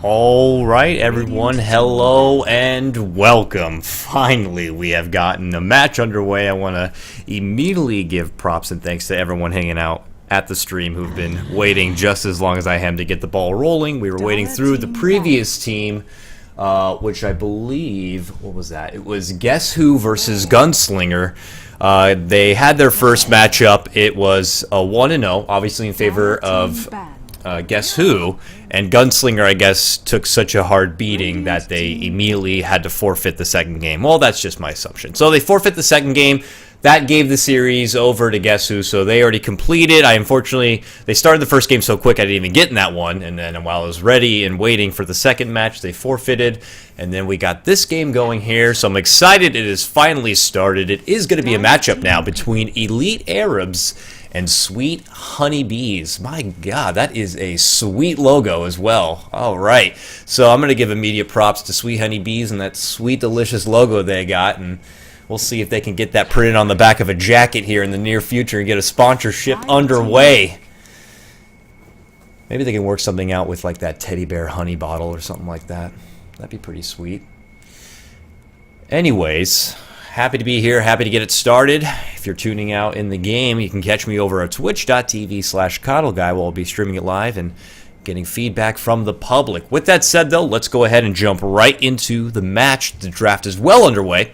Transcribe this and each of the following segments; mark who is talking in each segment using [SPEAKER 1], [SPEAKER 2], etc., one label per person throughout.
[SPEAKER 1] All right, everyone, hello and welcome. Finally, we have gotten a match underway. I want to immediately give props and thanks to everyone hanging out at the stream who've been waiting just as long as I am to get the ball rolling. We were waiting through the previous team, which I believe, what was that? It was Guess Who versus Gunslinger. They had their first matchup. It was a 1-0, obviously in favor of Guess Who, and Gunslinger, I guess, took such a hard beating that they immediately had to forfeit the second game. Well, that's just my assumption. So they forfeit the second game. That gave the series over to Guess Who, so they already completed. Unfortunately, they started the first game so quick I didn't even get in that one, and then while I was ready and waiting for the second match, they forfeited, and then we got this game going here, so I'm excited it has finally started. It is going to be a matchup now between Elite Arabs and Sweet Honeybees. My God, that is a sweet logo as well. All right, so I'm going to give immediate props to Sweet Honeybees and that sweet, delicious logo they got, and we'll see if they can get that printed on the back of a jacket here in the near future and get a sponsorship underway. Maybe they can work something out with like that teddy bear honey bottle or something like that. That'd be pretty sweet. Anyways, happy to be here, happy to get it started. If you're tuning out in the game, you can catch me over at twitch.tv/KOTLGuy where I'll be streaming it live and getting feedback from the public. With that said, though, let's go ahead and jump right into the match. The draft is well underway.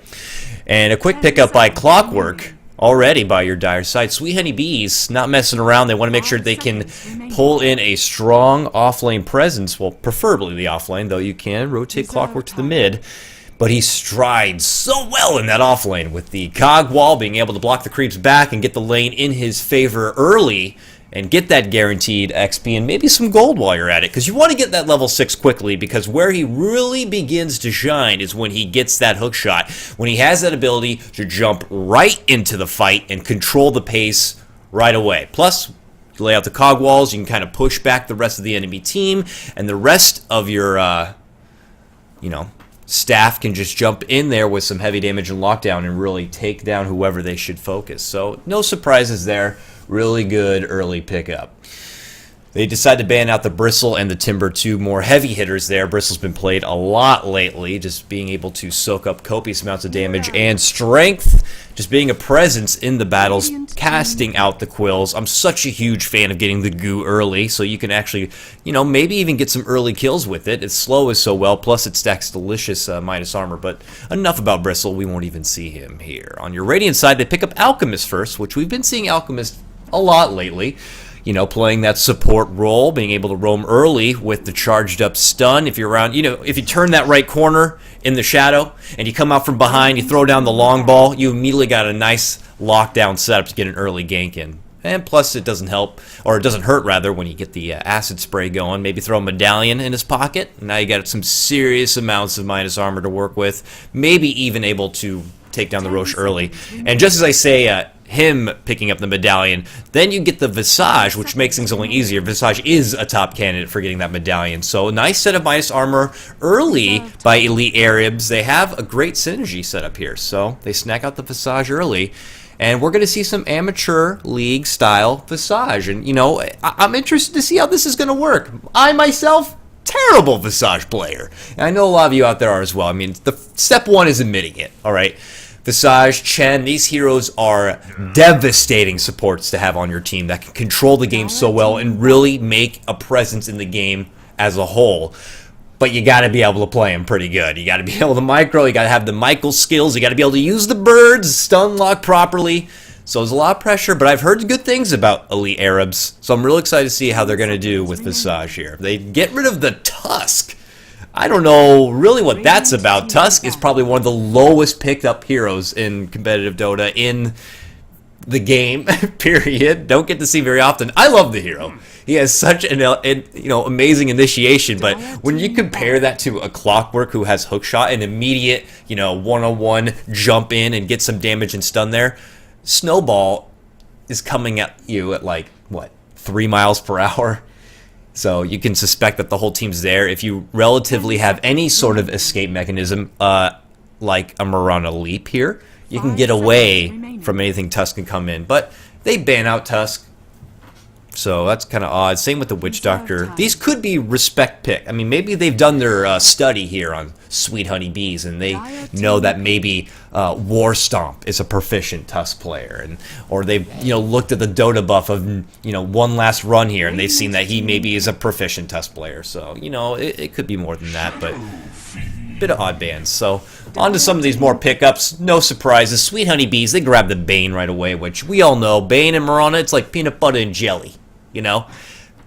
[SPEAKER 1] And a quick pickup by Clockwork already by your dire side. Sweet Honeybees, not messing around. They want to make sure they can pull in a strong offlane presence. Well, preferably the offlane, though you can rotate Clockwork to the mid. But he strides so well in that offlane with the cog wall, being able to block the creeps back and get the lane in his favor early and get that guaranteed XP and maybe some gold while you're at it. Because you want to get that level 6 quickly, because where he really begins to shine is when he gets that hook shot. When he has that ability to jump right into the fight and control the pace right away. Plus, you lay out the cog walls, you can kind of push back the rest of the enemy team, and the rest of your, staff can just jump in there with some heavy damage and lockdown and really take down whoever they should focus. So no surprises there. Really good early pickup. They decide to ban out the Bristle and the Timber, two more heavy hitters there. Bristle's been played a lot lately, just being able to soak up copious amounts of damage and strength, just being a presence in the battles, casting out the quills. I'm such a huge fan of getting the goo early, so you can actually, maybe even get some early kills with it. Its slow is so well, plus it stacks delicious minus armor, but enough about Bristle. We won't even see him here. On your Radiant side, they pick up Alchemist first, which we've been seeing Alchemist a lot lately. Playing that support role, being able to roam early with the charged up stun. If you're around, if you turn that right corner in the shadow and you come out from behind, you throw down the long ball, you immediately got a nice lockdown setup to get an early gank in. And plus, it doesn't help, or it doesn't hurt rather, when you get the acid spray going. Maybe throw a medallion in his pocket. Now you got some serious amounts of minus armor to work with. Maybe even able to take down the Roche early. And just as I say, him picking up the medallion, then you get the Visage, which makes things only easier. Visage is a top candidate for getting that medallion. So a nice set of minus armor early by Elite Arabs. They have a great synergy set up here. So they snack out the Visage early. And we're going to see some amateur league style Visage. And, I'm interested to see how this is going to work. I myself, terrible Visage player. And I know a lot of you out there are as well. I mean, the step one is admitting it, all right? Visage, Chen, these heroes are devastating supports to have on your team that can control the game so well and really make a presence in the game as a whole. But you got to be able to play them pretty good. You got to be able to micro, you got to have the Michael skills, you got to be able to use the birds, stun lock properly. So there's a lot of pressure, but I've heard good things about Elite Arabs, so I'm really excited to see how they're going to do with Visage here. They get rid of the Tusk. I don't know really what that's about. Tusk is probably one of the lowest picked up heroes in competitive Dota in the game, period. Don't get to see very often. I love the hero. He has such an amazing initiation, but when you compare that to a Clockwork who has hookshot, an immediate, one-on-one jump in and get some damage and stun there, Snowball is coming at you at 3 miles per hour. So you can suspect that the whole team's there. If you relatively have any sort of escape mechanism, like a Mirana Leap here, you can get away from anything Tusk can come in. But they ban out Tusk So that's kind of odd. Same with the Witch Doctor. These could be respect pick. I mean, maybe they've done their study here on Sweet Honey Bees, and they know that maybe War Stomp is a proficient Tusk player, and or they've looked at the Dota buff of one last run here, and they've seen that he maybe is a proficient Tusk player. So it could be more than that, but bit of odd bands. So on to some of these more pickups. No surprises. Sweet Honey Bees, they grab the Bane right away, which we all know. Bane and Mirana, it's like peanut butter and jelly.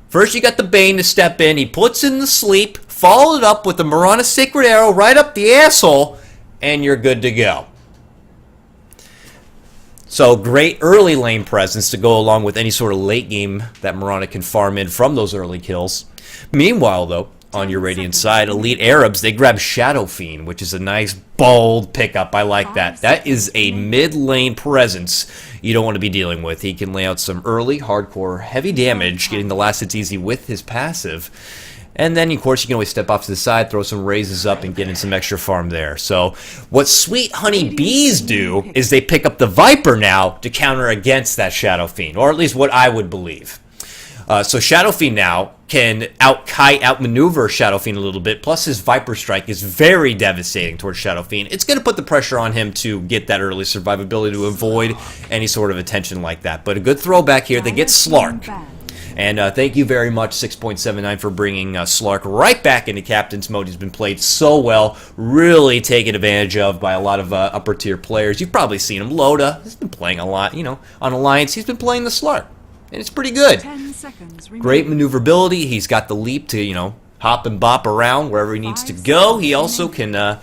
[SPEAKER 1] First you got the Bane to step in. He puts in the sleep, followed up with the Mirana Sacred Arrow right up the asshole, and you're good to go. So great early lane presence to go along with any sort of late game that Mirana can farm in from those early kills. Meanwhile, though, on your Radiant side, Elite Arabs, they grab Shadow Fiend, which is a nice, bold pickup. I like that. That is a mid-lane presence you don't want to be dealing with. He can lay out some early, hardcore, heavy damage, getting the last hits easy with his passive. And then, of course, you can always step off to the side, throw some raises up, and get in some extra farm there. So what Sweet Honey Bees do is they pick up the Viper now to counter against that Shadow Fiend, or at least what I would believe. So Shadow Fiend now can out-kite, out-maneuver Shadow Fiend a little bit, plus his Viper Strike is very devastating towards Shadow Fiend. It's going to put the pressure on him to get that early survivability to avoid any sort of attention like that. But a good throwback here, they get Slark. And thank you very much, 6.79, for bringing Slark right back into Captain's Mode. He's been played so well, really taken advantage of by a lot of upper-tier players. You've probably seen him. Loda has been playing a lot, on Alliance. He's been playing the Slark. And it's pretty good.
[SPEAKER 2] 10 seconds
[SPEAKER 1] Great maneuverability. He's got the leap to, hop and bop around wherever he needs to go. He also can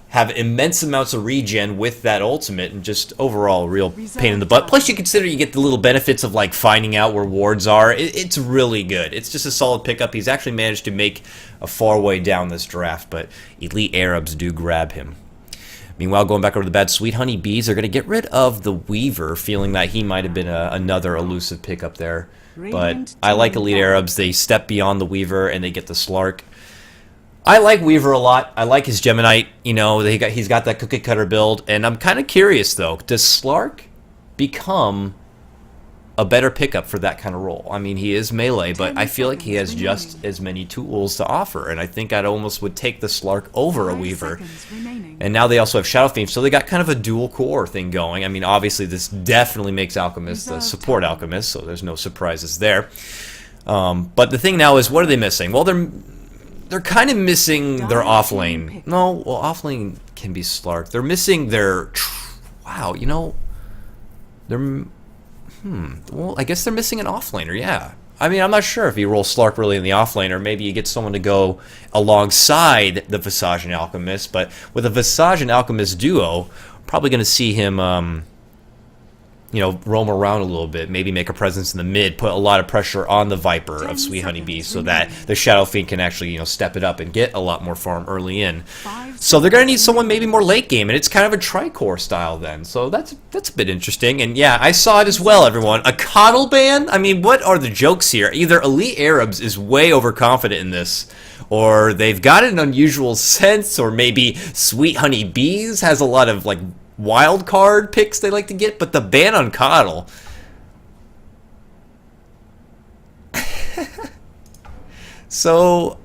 [SPEAKER 1] have immense amounts of regen with that ultimate, and just overall a real pain in the butt. Plus, you consider you get the little benefits of like finding out where wards are. It's really good. It's just a solid pickup. He's actually managed to make a far way down this draft, but Elite Arabs do grab him. Meanwhile, going back over to the bad Sweet Honey Bees, are going to get rid of the Weaver, feeling that he might have been another elusive pickup there. But I like Elite Arabs. They step beyond the Weaver, and they get the Slark. I like Weaver a lot. I like his Geminite. He's got that cookie cutter build. And I'm kind of curious, though. Does Slark become a better pickup for that kind of role? I mean, he is melee, but I feel like he has just as many tools to offer, and I think I'd almost would take the Slark over a Weaver. And now they also have Shadow Fiend, so they got kind of a dual core thing going. I mean, obviously this definitely makes Alchemist the support Alchemist, so there's no surprises there. But the thing now is, what are they missing? Well, they're kind of missing their off lane. No, well, off lane can be Slark. They're missing their... Wow, they're... Well, I guess they're missing an offlaner, yeah. I mean, I'm not sure if you roll Slark really in the offlaner. Maybe you get someone to go alongside the Visage and Alchemist, but with a Visage and Alchemist duo, probably going to see him, roam around a little bit, maybe make a presence in the mid, put a lot of pressure on the Viper of Sweet Honey Bee so that the Shadow Fiend can actually, step it up and get a lot more farm early in. So they're going to need someone maybe more late game, and it's kind of a Tricore style then. So that's a bit interesting. And yeah, I saw it as well, everyone. A KOTL ban? I mean, what are the jokes here? Either Elite Arabs is way overconfident in this, or they've got an unusual sense, or maybe Sweet Honey Bees has a lot of, like, wild card picks they like to get, but the ban on KOTL. So,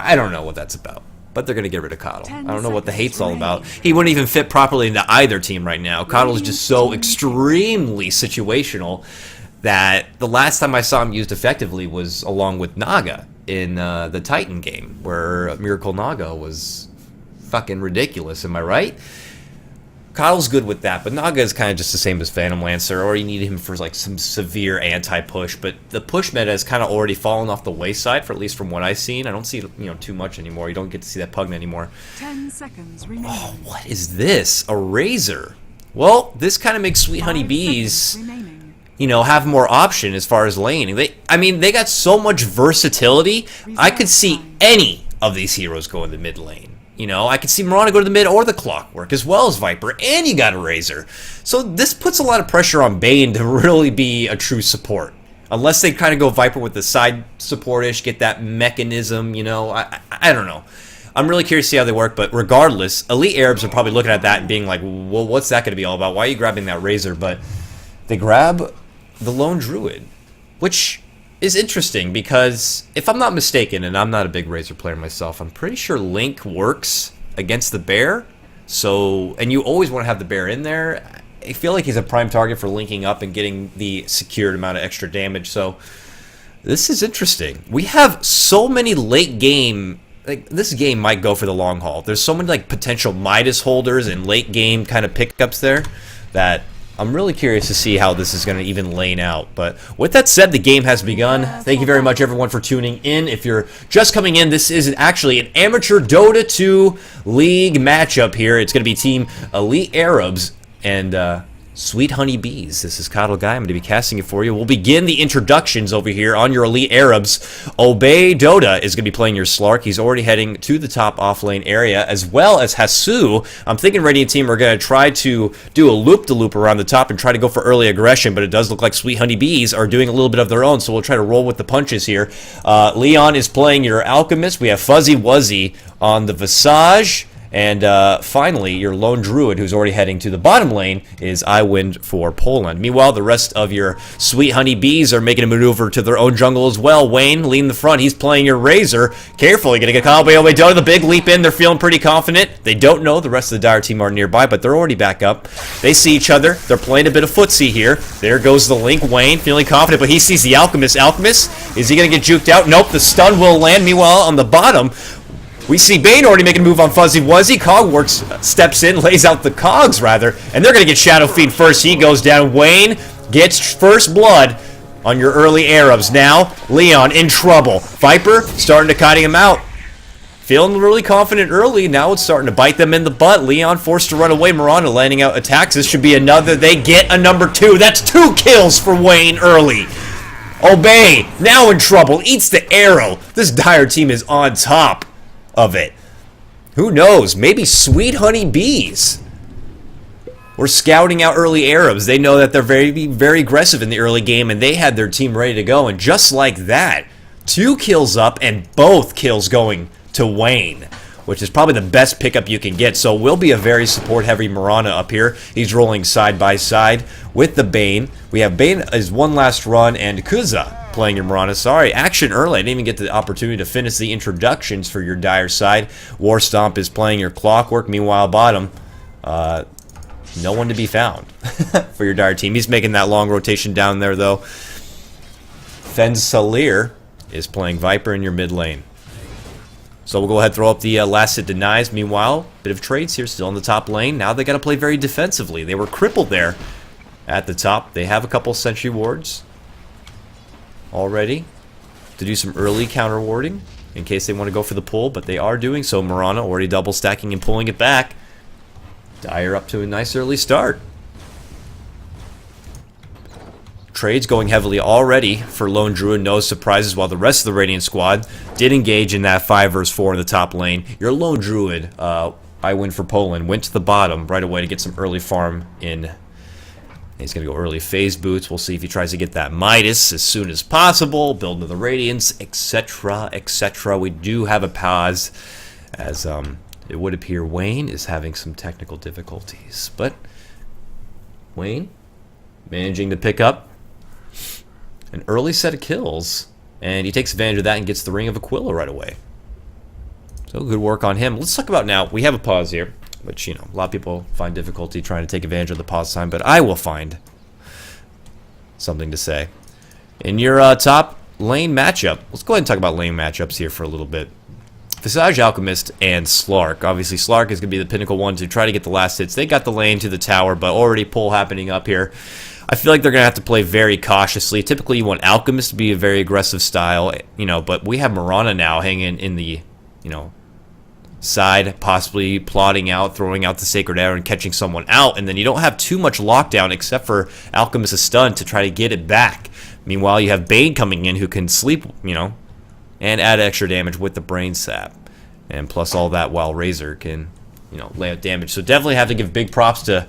[SPEAKER 1] I don't know what that's about, but they're going to get rid of KOTL. I don't know what the hate's all about. He wouldn't even fit properly into either team right now. KOTL is just so extremely situational that the last time I saw him used effectively was along with Naga in the Titan game, where Miracle Naga was fucking ridiculous, am I right? KOTL's good with that, but Naga is kind of just the same as Phantom Lancer, or you need him for like some severe anti-push, but the push meta has kind of already fallen off the wayside, for at least from what I've seen. I don't see it, too much anymore. You don't get to see that Pugna anymore.
[SPEAKER 2] 10 seconds remaining.
[SPEAKER 1] Oh, what is this? A Razor? Well, this kind of makes Sweet Honey Bees, have more option as far as laning. They got so much versatility. I could see any of these heroes go in the mid lane. I could see Mirana go to the mid or the Clockwork, as well as Viper, and you got a Razor. So this puts a lot of pressure on Bane to really be a true support. Unless they kind of go Viper with the side support-ish, get that mechanism, I don't know. I'm really curious to see how they work, but regardless, Elite Arabs are probably looking at that and being like, well, what's that going to be all about? Why are you grabbing that Razor? But they grab the Lone Druid, which is interesting because if I'm not mistaken, and I'm not a big Razor player myself, I'm pretty sure Link works against the bear. So, and you always want to have the bear in there. I feel like he's a prime target for linking up and getting the secured amount of extra damage. So this is interesting. We have so many late game, like this game might go for the long haul. There's so many like potential Midas holders and late game kind of pickups there that I'm really curious to see how this is going to even lane out. But with that said, the game has begun. Thank you very much, everyone, for tuning in. If you're just coming in, this is actually an amateur Dota 2 League matchup here. It's going to be Team Elite Arabs and Sweet Honey Bees. This is KOTLGuy. I'm going to be casting it for you. We'll begin the introductions over here on your Elite Arabs. Obey Dota is going to be playing your Slark. He's already heading to the top offlane area, as well as Hasu. I'm thinking Radiant Team are going to try to do a loop-de-loop around the top and try to go for early aggression, but it does look like Sweet Honey Bees are doing a little bit of their own, so we'll try to roll with the punches here. Leon is playing your Alchemist. We have Fuzzy Wuzzy on the Visage. And finally, your Lone Druid, who's already heading to the bottom lane, is Iwind for Poland. Meanwhile, the rest of your Sweet Honey Bees are making a maneuver to their own jungle as well. Wayne leading the front. He's playing your Razor. Carefully going to get caught. Away Dota, the big leap in. They're feeling pretty confident. They don't know the rest of the Dire team are nearby, but they're already back up. They see each other. They're playing a bit of footsie here. There goes the Link. Wayne feeling confident, but he sees the Alchemist. Alchemist, is he going to get juked out? Nope, the stun will land. Meanwhile, on the bottom, we see Bane already making a move on Fuzzy Wuzzy. Cogworks steps in, lays out the cogs, rather, and they're going to get Shadow Fiend first. He goes down. Wayne gets first blood on your early Arabs. Now, Leon in trouble. Viper starting to kiting him out. Feeling really confident early. Now it's starting to bite them in the butt. Leon forced to run away. Miranda landing out attacks. This should be another. They get a number 2. That's 2 kills for Wayne early. Obey, now in trouble. Eats the arrow. This Dire team is on top of it. Who knows? Maybe Sweet Honey Bees. We're scouting out early Arabs. They know that they're very aggressive in the early game, and they had their team ready to go. And just like that, 2 kills up and both kills going to Wayne, which is probably the best pickup you can get. So will be a very support-heavy Mirana up here. He's rolling side by side with the Bane. We have Bane as one last run, and Kuza playing your Mirana. Sorry, action early. I didn't even get the opportunity to finish the introductions for your Dire side. War Stomp is playing your Clockwork. Meanwhile, bottom, no one to be found for your Dire team. He's making that long rotation down there, though. Fensalir is playing Viper in your mid lane. So we'll go ahead and throw up the last hit denies. Meanwhile, bit of trades here still in the top lane. Now they got to play very defensively. They were crippled there at the top. They have a couple sentry wards already to do some early counter warding in case they want to go for the pull, but they are doing so. Mirana already double stacking and pulling it back. Dire up to a nice early start. Trades going heavily already for Lone Druid. No surprises, while the rest of the Radiant squad did engage in that 5 versus 4 in the top lane. Your Lone Druid, I win for Poland, went to the bottom right away to get some early farm in. He's going to go early phase boots. We'll see if he tries to get that Midas as soon as possible. Build into the Radiance, etc., etc. We do have a pause, as it would appear Wayne is having some technical difficulties. But Wayne managing to pick up an early set of kills, and he takes advantage of that and gets the Ring of Aquila right away. So good work on him. Let's talk about now. We have a pause here, which, you know, a lot of people find difficulty trying to take advantage of the pause time, but I will find something to say. In your top lane matchup, let's go ahead and talk about lane matchups here for a little bit. Visage Alchemist and Slark. Obviously, Slark is going to be the pinnacle one to try to get the last hits. They got the lane to the tower, but already pull happening up here. I feel like they're going to have to play very cautiously. Typically, you want Alchemist to be a very aggressive style, you know, but we have Mirana now hanging in the, you know, side, possibly plotting out, throwing out the Sacred Arrow and catching someone out, and then you don't have too much lockdown except for Alchemist's stun to try to get it back. Meanwhile, you have Bane coming in who can sleep, you know, and add extra damage with the Brain Sap. And plus all that while Razor can, you know, lay out damage. So definitely have to give big props to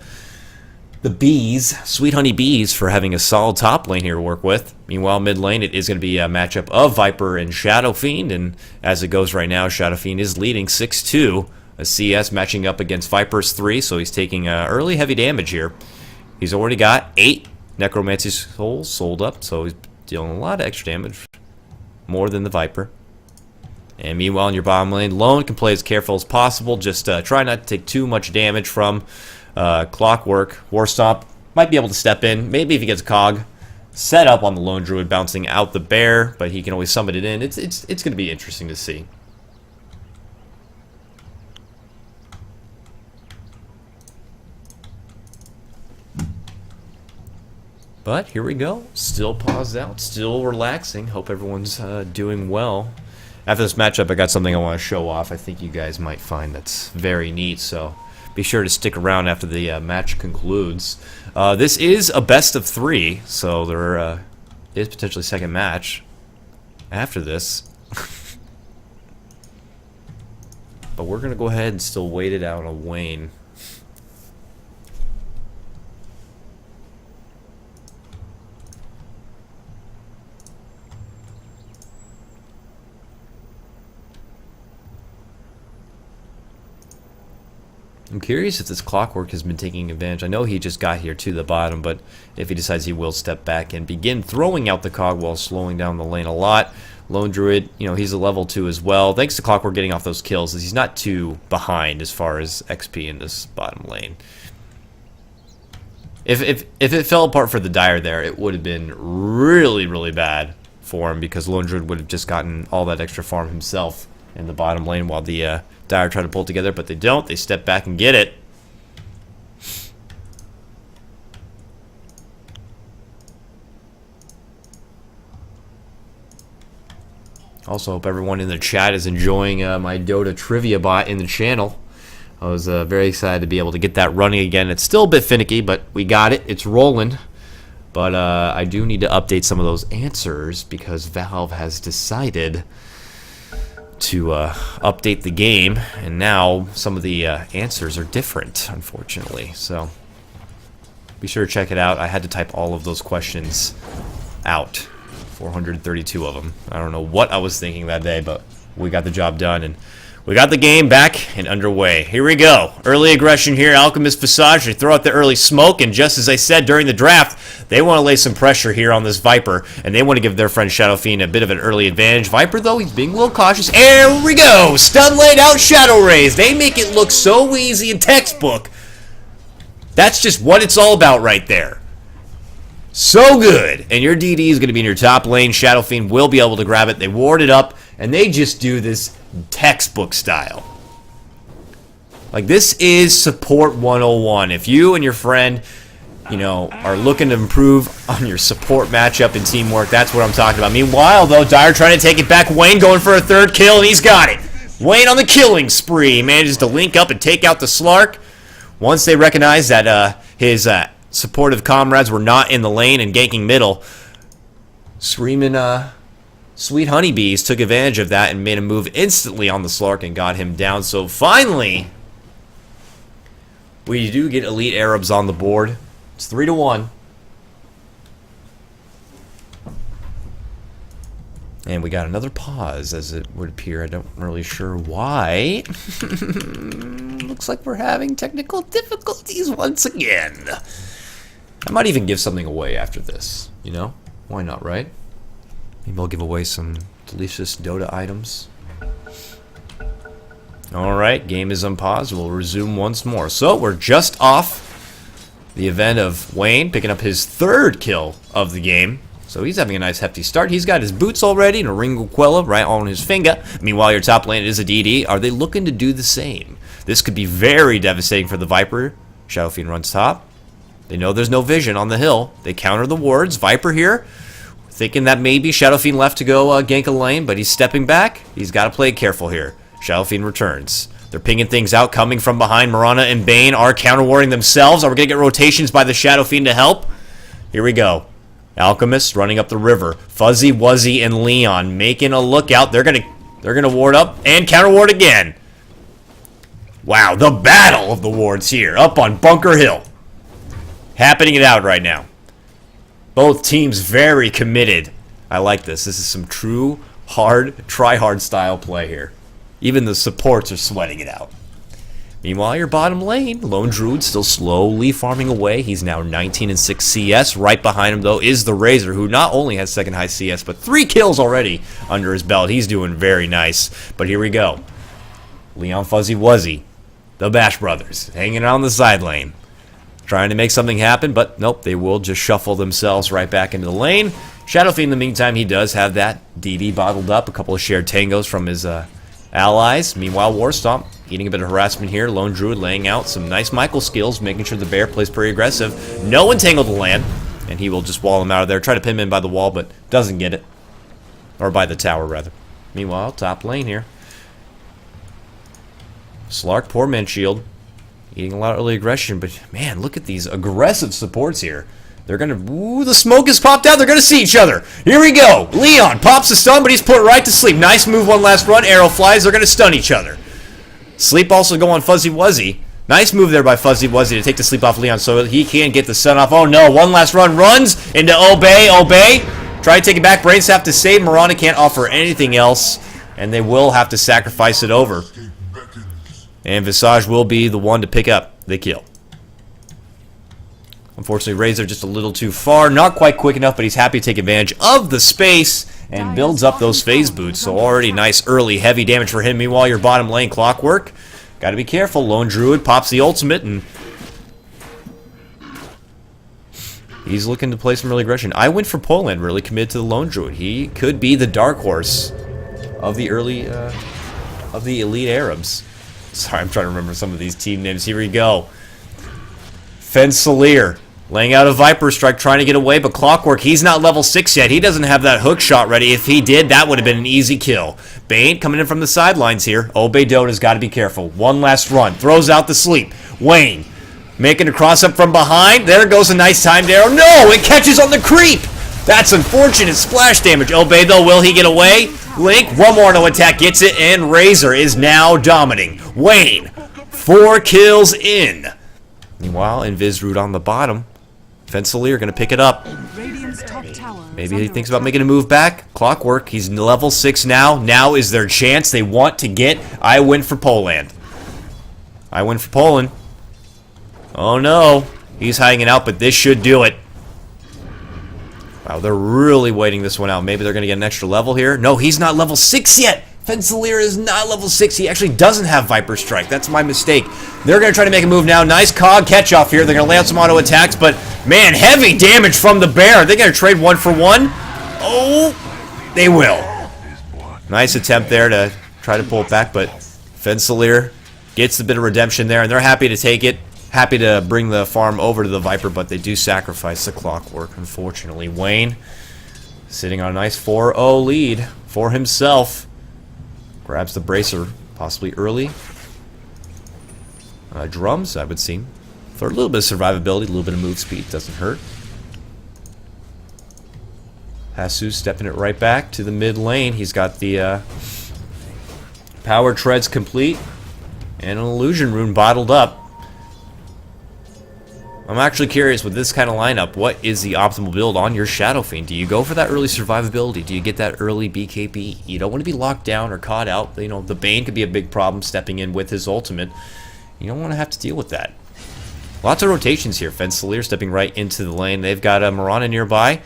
[SPEAKER 1] the Bees, Sweet Honey Bees, for having a solid top lane here to work with. Meanwhile, mid lane, it is going to be a matchup of Viper and Shadow Fiend, and as it goes right now, Shadow Fiend is leading 6-2. A CS matching up against Viper's 3, so he's taking early heavy damage here. He's already got 8 Necromancy Soul sold up, so he's dealing a lot of extra damage. More than the Viper. And meanwhile, in your bottom lane, Lone can play as careful as possible. Just try not to take too much damage from Clockwork. Warstomp might be able to step in. Maybe if he gets Cog set up on the Lone Druid, bouncing out the bear, but he can always summon it in. It's going to be interesting to see. But here we go. Still paused out. Still relaxing. Hope everyone's doing well. After this matchup, I got something I want to show off. I think you guys might find that's very neat. So be sure to stick around after the match concludes. This is a best of 3. So there is potentially a second match after this. But we're going to go ahead and still wait it out on Wayne. I'm curious if this Clockwork has been taking advantage. I know he just got here to the bottom, but if he decides he will step back and begin throwing out the Cog while slowing down the lane a lot. Lone Druid, you know, he's a level 2 as well. Thanks to Clockwork getting off those kills, he's not too behind as far as XP in this bottom lane. If it fell apart for the Dire there, it would have been really, really bad for him, because Lone Druid would have just gotten all that extra farm himself in the bottom lane while the Dire try to pull together, but they don't. They step back and get it. Also, hope everyone in the chat is enjoying my Dota trivia bot in the channel. I was very excited to be able to get that running again. It's still a bit finicky, but we got it. It's rolling. But I do need to update some of those answers because Valve has decided to update the game, and now some of the answers are different, unfortunately. So be sure to check it out. I had to type all of those questions out, 432 of them. I don't know what I was thinking that day, but we got the job done, and we got the game back and underway. Here we go. Early aggression here. Alchemist Visage. They throw out the early smoke, and just as I said during the draft, they want to lay some pressure here on this Viper, and they want to give their friend Shadow Fiend a bit of an early advantage. Viper, though, he's being a little cautious. Here we go. Stun laid out Shadow Rays. They make it look so easy in textbook. That's just what it's all about right there. So good. And your DD is going to be in your top lane. Shadow Fiend will be able to grab it. They ward it up, and they just do this textbook style. Like, this is support 101. If you and your friend, you know, are looking to improve on your support matchup and teamwork, that's what I'm talking about. Meanwhile, though, Dire trying to take it back. Wayne going for a third kill, and he's got it. Wayne on the killing spree. He manages to link up and take out the Slark. Once they recognize that his supportive comrades were not in the lane and ganking middle, Screaming Sweet Honeybees took advantage of that and made a move instantly on the Slark and got him down. So finally, we do get Elite Arabs on the board. It's 3-1. And we got another pause, as it would appear. I don't really sure why. Looks like we're having technical difficulties once again. I might even give something away after this, you know? Why not, right? Maybe I'll give away some delicious Dota items. Alright, game is on pause. We'll resume once more. So, we're just off the event of Wayne picking up his 3rd kill of the game. So he's having a nice hefty start. He's got his boots already and a Ringo Quella right on his finger. Meanwhile, your top lane is a DD. Are they looking to do the same? This could be very devastating for the Viper. Shadow Fiend runs top. They know there's no vision on the hill. They counter the wards. Viper here, thinking that maybe Shadow Fiend left to go gank a lane, but he's stepping back. He's got to play careful here. Shadow Fiend returns. They're pinging things out, coming from behind. Mirana and Bane are counter-warding themselves. Are we going to get rotations by the Shadow Fiend to help? Here we go. Alchemist running up the river. Fuzzy, Wuzzy, and Leon making a lookout. They're gonna ward up and counter-ward again. Wow, the battle of the wards here up on Bunker Hill. Happening it out right now. Both teams very committed. I like this. This is some true hard, try-hard style play here. Even the supports are sweating it out. Meanwhile, your bottom lane, Lone Druid still slowly farming away. He's now 19 and 6 CS. Right behind him, though, is the Razor, who not only has second high CS, but 3 kills already under his belt. He's doing very nice. But here we go. Leon Fuzzy Wuzzy, the Bash Brothers, hanging out on the side lane. Trying to make something happen, but nope, they will just shuffle themselves right back into the lane. Shadowfiend, in the meantime, he does have that DD bottled up. A couple of shared tangos from his allies. Meanwhile, Warstomp eating a bit of harassment here. Lone Druid laying out some nice Michael skills, making sure the bear plays pretty aggressive. No entangle to land, and he will just wall him out of there. Try to pin him in by the wall, but doesn't get it. Or by the tower, rather. Meanwhile, top lane here. Slark, poor man shield. Eating a lot of early aggression, but man, look at these aggressive supports here. They're gonna, ooh, the smoke has popped out. They're gonna see each other. Here we go. Leon pops the stun, but he's put right to sleep. Nice move, one last run. Arrow flies. They're gonna stun each other. Sleep also go on Fuzzy Wuzzy. Nice move there by Fuzzy Wuzzy to take the sleep off Leon so he can get the stun off. Oh no, one last run. Runs into Obey. Obey. Try to take it back. Brains have to save. Mirana can't offer anything else, and they will have to sacrifice it over. And Visage will be the one to pick up the kill. Unfortunately, Razor just a little too far. Not quite quick enough, but he's happy to take advantage of the space and builds up those phase boots. So already nice early heavy damage for him. Meanwhile, your bottom lane Clockwork. Got to be careful. Lone Druid pops the ultimate, and he's looking to play some early aggression. I went for Poland, really committed to the Lone Druid. He could be the dark horse of the early, of the elite Arabs. Sorry, I'm trying to remember some of these team names. Here we go. Fensalier laying out a Viper Strike, trying to get away, but Clockwork, he's not level 6 yet. He doesn't have that hook shot ready. If he did, that would have been an easy kill. Bane coming in from the sidelines here. Obey Dota's got to be careful. One last run. Throws out the sleep. Wayne making a cross up from behind. There goes a nice timed arrow. No, it catches on the creep. That's unfortunate splash damage. Obey, though, will he get away? Link, one more no attack, gets it, and Razor is now dominating. Wayne, 4 kills in. Meanwhile, Invisroot on the bottom. Fensalier going to pick it up. Maybe he thinks about making a move back. Clockwork, he's level 6 now. Now is their chance. They want to get. I win for Poland. I win for Poland. Oh no. He's hanging out, but this should do it. Wow, they're really waiting this one out. Maybe they're going to get an extra level here. No, he's not level 6 yet. Fensalier is not level 6. He actually doesn't have Viper Strike. That's my mistake. They're going to try to make a move now. Nice cog catch off here. They're going to lay out some auto attacks, but man, heavy damage from the bear. Are they going to trade 1 for 1? Oh, they will. Nice attempt there to try to pull it back, but Fensalier gets a bit of redemption there, and they're happy to take it. Happy to bring the farm over to the Viper, but they do sacrifice the Clockwork, unfortunately. Wayne sitting on a nice 4-0 lead for himself. Grabs the Bracer, possibly early. Drums, I would seem. For a little bit of survivability, a little bit of move speed, doesn't hurt. Jesus stepping it right back to the mid lane. He's got the power treads complete and an illusion rune bottled up. I'm actually curious with this kind of lineup, what is the optimal build on your Shadowfiend? Do you go for that early survivability? Do you get that early BKB? You don't want to be locked down or caught out. You know, the Bane could be a big problem stepping in with his ultimate. You don't want to have to deal with that. Lots of rotations here. Fensalier stepping right into the lane. They've got a Mirana nearby.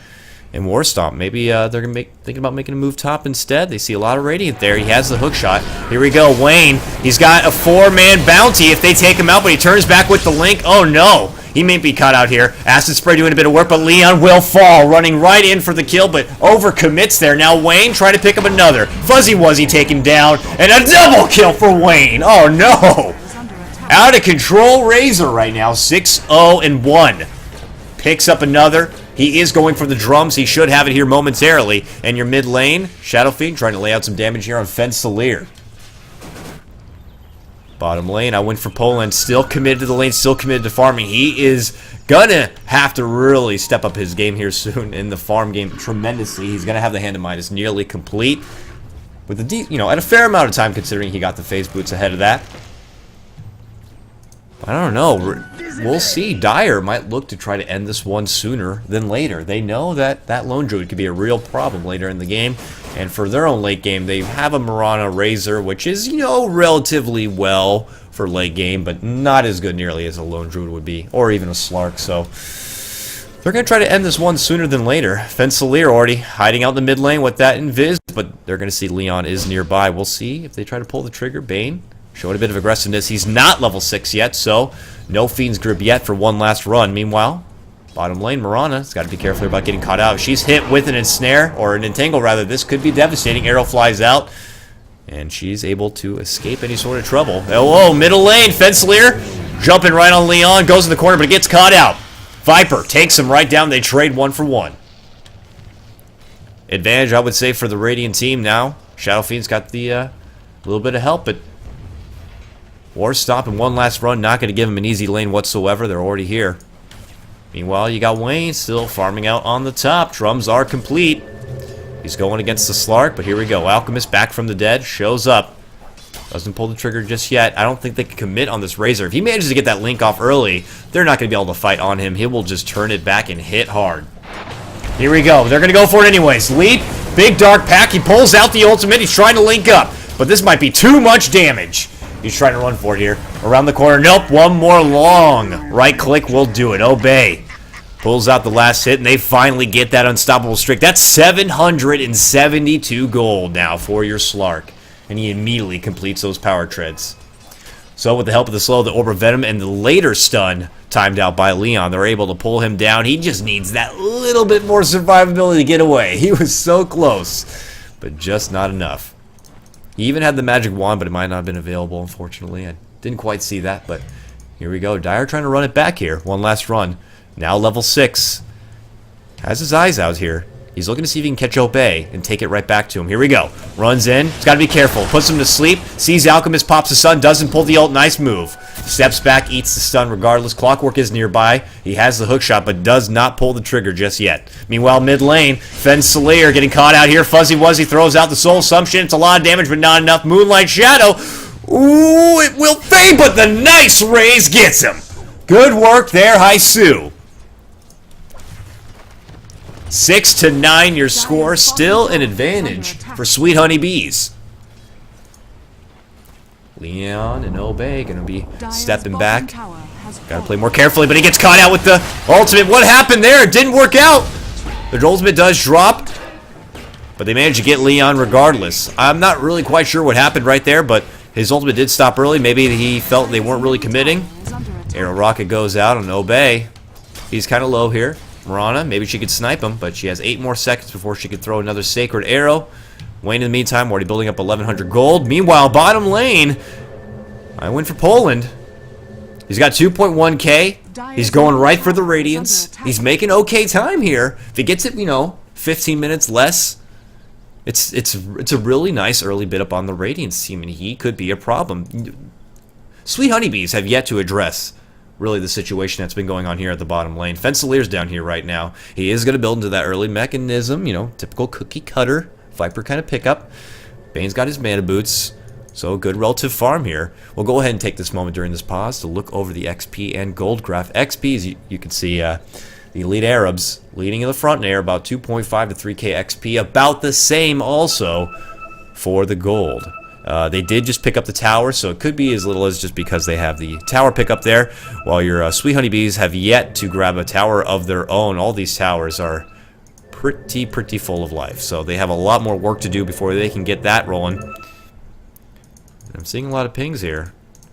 [SPEAKER 1] And Warstomp, maybe they're gonna thinking about making a move top instead. They see a lot of Radiant there. He has the hook shot. Here we go, Wayne. He's got a 4-man bounty if they take him out, but he turns back with the Link. Oh no, he may be caught out here. Acid Spray doing a bit of work, but Leon will fall, running right in for the kill, but overcommits there. Now Wayne trying to pick up another. Fuzzy Wuzzy taken down, and a double kill for Wayne. Oh no, out of control Razor right now, 6-0-1. Picks up another. He is going for the drums. He should have it here momentarily. And your mid lane, Shadowfiend trying to lay out some damage here on Fensalier. Bottom lane, I went for Poland. Still committed to the lane, still committed to farming. He is gonna have to really step up his game here soon in the farm game tremendously. He's gonna have the Hand of Midas nearly complete. With at a fair amount of time considering he got the phase boots ahead of that. I don't know. We'll see. Dire might look to try to end this one sooner than later. They know that that Lone Druid could be a real problem later in the game. And for their own late game, they have a Mirana Razor, which is, relatively well for late game, but not as good nearly as a Lone Druid would be, or even a Slark. So they're going to try to end this one sooner than later. Fencelir already hiding out in the mid lane with that Invis, but they're going to see Leon is nearby. We'll see if they try to pull the trigger. Bane showing a bit of aggressiveness. He's not level 6 yet, so no Fiend's Grip yet for one last run. Meanwhile, bottom lane, Mirana's got to be careful about getting caught out. If she's hit with an ensnare, or an entangle rather, this could be devastating. Arrow flies out, and she's able to escape any sort of trouble. Oh, middle lane, Fencelir jumping right on Leon, goes in the corner, but it gets caught out. Viper takes him right down. They trade 1 for 1. Advantage, I would say, for the Radiant team now. Shadow Fiend's got the little bit of help, but War Stop in one last run, not going to give him an easy lane whatsoever. They're already here. Meanwhile, you got Wayne still farming out on the top. Drums are complete. He's going against the Slark, but here we go. Alchemist back from the dead, shows up. Doesn't pull the trigger just yet. I don't think they can commit on this Razor. If he manages to get that link off early, they're not going to be able to fight on him. He will just turn it back and hit hard. Here we go. They're going to go for it anyways. Leap, big dark pack. He pulls out the ultimate. He's trying to link up, but this might be too much damage. He's trying to run for it here. Around the corner. Nope, one more long. Right click will do it. Obey. Pulls out the last hit, and they finally get that unstoppable streak. That's 772 gold now for your Slark. And he immediately completes those power treads. So with the help of the slow, the Orb of Venom, and the later stun timed out by Leon, they're able to pull him down. He just needs that little bit more survivability to get away. He was so close, but just not enough. He even had the magic wand, but it might not have been available, unfortunately. I didn't quite see that, but here we go. Dyer trying to run it back here. One last run. Now level 6. Has his eyes out here. He's looking to see if he can catch Obey and take it right back to him. Here we go. Runs in. He's got to be careful. Puts him to sleep. Sees Alchemist, pops the stun. Doesn't pull the ult. Nice move. Steps back, eats the stun regardless. Clockwork is nearby. He has the hook shot, but does not pull the trigger just yet. Meanwhile, mid lane, Fencelir getting caught out here. Fuzzy Wuzzy throws out the Soul Assumption. It's a lot of damage, but not enough. Moonlight Shadow. Ooh, it will fade, but the nice raise gets him. Good work there, Haisu. 6-9 your score, still an advantage for Sweet Honeybees. Leon and Obey gonna be stepping back. Gotta play more carefully, but he gets caught out with the ultimate. What happened there? It didn't work out. The ultimate does drop, but they managed to get Leon regardless. I'm not really quite sure what happened right there, but his ultimate did stop early. Maybe he felt they weren't really committing. Arrow Rocket goes out on Obey. He's kind of low here. Mirana, maybe she could snipe him, but she has 8 more seconds before she could throw another Sacred Arrow. Wayne, in the meantime, already building up 1,100 gold. Meanwhile, bottom lane, I win for Poland. He's got 2.1k. He's going right for the Radiance. He's making okay time here. If he gets it, 15 minutes less, it's a really nice early bit up on the Radiance team, and he could be a problem. Sweet Honeybees have yet to address really the situation that's been going on here at the bottom lane. Fencelir's down here right now. He is going to build into that early mechanism, typical cookie cutter, Viper kind of pickup. Bane's got his mana boots, so good relative farm here. We'll go ahead and take this moment during this pause to look over the XP and gold graph. XP, as you can see, the Elite Arabs leading in the front there, about 2.5 to 3k XP, about the same also for the gold. They did just pick up the tower, so it could be as little as just because they have the tower pickup there, while your Sweet Honeybees have yet to grab a tower of their own. All these towers are pretty full of life, so they have a lot more work to do before they can get that rolling. I'm seeing a lot of pings here.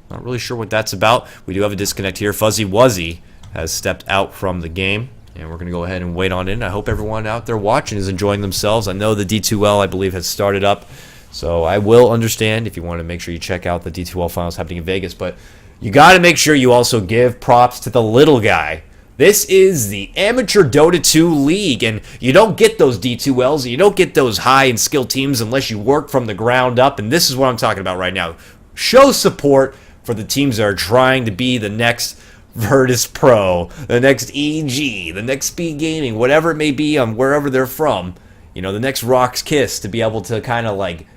[SPEAKER 1] Not really sure what that's about. We do have a disconnect here. Fuzzy Wuzzy has stepped out from the game, and we're going to go ahead and wait on in. I hope everyone out there watching is enjoying themselves. I know the D2L, I believe, has started up. So I will understand if you want to make sure you check out the D2L finals happening in Vegas, but you got to make sure you also give props to the little guy. This is the Amateur Dota 2 League, and you don't get those D2Ls, you don't get those high and skilled teams unless you work from the ground up, and this is what I'm talking about right now. Show support for the teams that are trying to be the next Virtus Pro, the next EG, the next Speed Gaming, whatever it may be, wherever they're from. The next Rock's Kiss, to be able to kind of like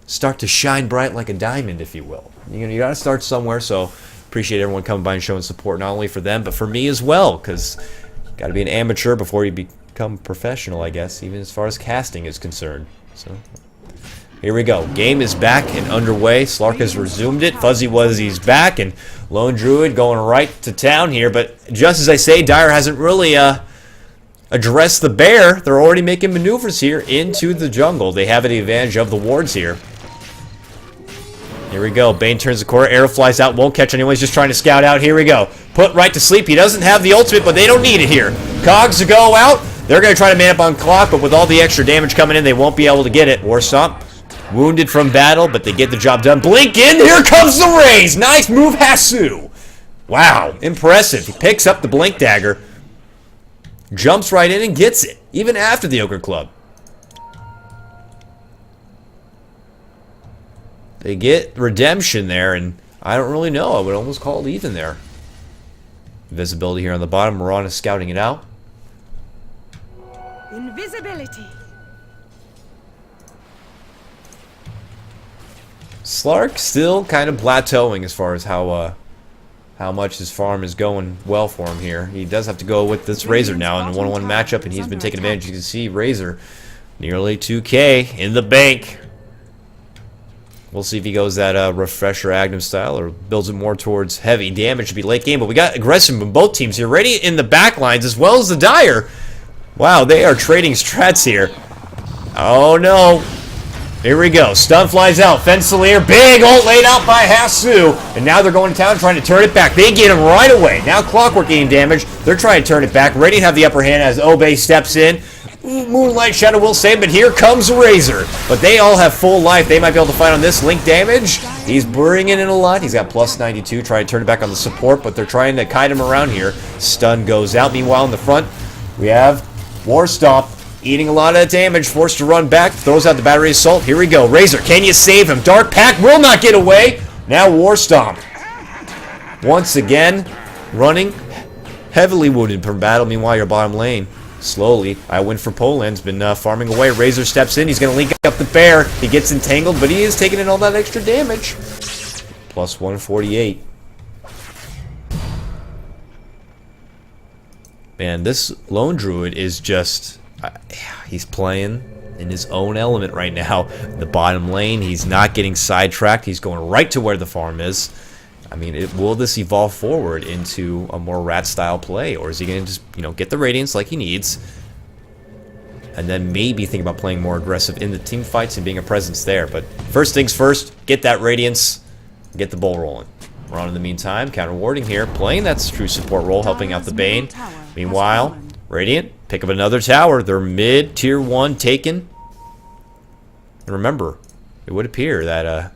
[SPEAKER 1] start to shine bright like a diamond, if you will. You got to start somewhere, so appreciate everyone coming by and showing support, not only for them, but for me as well, because got to be an amateur before you become professional, I guess, even as far as casting is concerned. So here we go. Game is back and underway. Slark has resumed it. Fuzzy Wuzzy's back, and Lone Druid going right to town here. But just as I say, Dire hasn't really addressed the bear. They're already making maneuvers here into the jungle. They have the advantage of the wards here. Here we go. Bane turns the corner. Arrow flies out. Won't catch anyone. He's just trying to scout out. Here we go. Put right to sleep. He doesn't have the ultimate, but they don't need it here. Cogs to go out. They're going to try to man up on clock, but with all the extra damage coming in, they won't be able to get it. War Stomp. Wounded from battle, but they get the job done. Blink in. Here comes the raise. Nice move, Hasu. Wow. Impressive. He picks up the Blink Dagger. Jumps right in and gets it, even after the Ogre Club. They get redemption there, and I don't really know. I would almost call it even there. Invisibility here on the bottom. Marana scouting it out.
[SPEAKER 3] Invisibility.
[SPEAKER 1] Slark still kind of plateauing as far as how much his farm is going well for him here. He does have to go with this Razor now in a one-on-one matchup, and he's been taking advantage. You can see Razor nearly 2K in the bank. We'll see if he goes that Refresher Agnum style or builds it more towards heavy damage to be late game. But we got aggressive from both teams here. Ready in the back lines as well as the Dire. Wow, they are trading strats here. Oh no. Here we go. Stun flies out. Fencelir. Big ult laid out by Hasu. And now they're going to town trying to turn it back. They get him right away. Now Clockwork getting damage. They're trying to turn it back. Ready to have the upper hand as Obey steps in. Moonlight Shadow will save, but here comes Razor. But they all have full life. They might be able to fight on this. Link damage. He's bringing in a lot. He's got plus 92. Trying to turn it back on the support, but they're trying to kite him around here. Stun goes out. Meanwhile, in the front, we have War Stomp. Eating a lot of damage, forced to run back, throws out the battery assault. Here we go. Razor, can you save him? Dark Pack will not get away. Now War Stomp. Once again, running, heavily wounded from battle. Meanwhile, your bottom lane, slowly, I win for Poland's been farming away. Razor steps in. He's going to link up the bear. He gets entangled, but he is taking in all that extra damage. Plus 148. Man, this Lone Druid is just... he's playing in his own element right now. The bottom lane, he's not getting sidetracked. He's going right to where the farm is. I mean, will this evolve forward into a more rat style play, or is he going to just, get the radiance like he needs, and then maybe think about playing more aggressive in the team fights and being a presence there? But first things first, get that radiance, get the bull rolling. We're on in the meantime, counter warding here, playing that true support role, helping out the Bane. Meanwhile, Radiant, pick up another tower. They're mid, tier 1 taken. And remember, it would appear that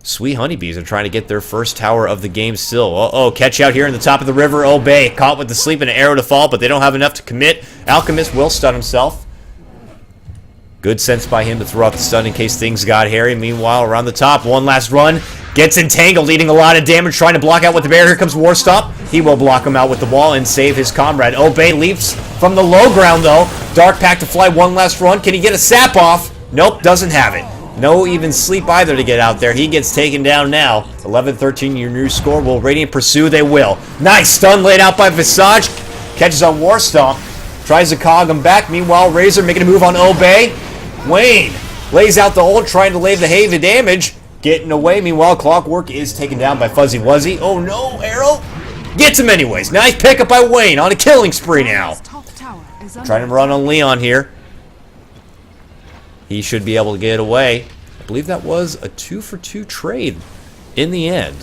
[SPEAKER 1] Sweet Honeybees are trying to get their first tower of the game still. Uh-oh, catch out here in the top of the river. Obey, caught with the sleep and an arrow to fall, but they don't have enough to commit. Alchemist will stun himself. Good sense by him to throw out the stun in case things got hairy. Meanwhile, around the top, one last run. Gets entangled, eating a lot of damage, trying to block out with the bear. Here comes War Stomp. He will block him out with the wall and save his comrade. Obey leaps from the low ground, though. Dark Pack to fly one last run. Can he get a sap off? Nope, doesn't have it. No even sleep either to get out there. He gets taken down now. 11-13, your new score. Will Radiant pursue? They will. Nice stun laid out by Visage. Catches on War Stomp. Tries to cog him back. Meanwhile, Razor making a move on Obey. Wayne lays out the ult, trying to lay the heavy damage. Getting away. Meanwhile, Clockwork is taken down by Fuzzy Wuzzy. Oh no, Arrow gets him anyways. Nice pickup by Wayne on a killing spree now. Trying to run on Leon here. He should be able to get away. I believe that was a 2-for-2 trade in the end.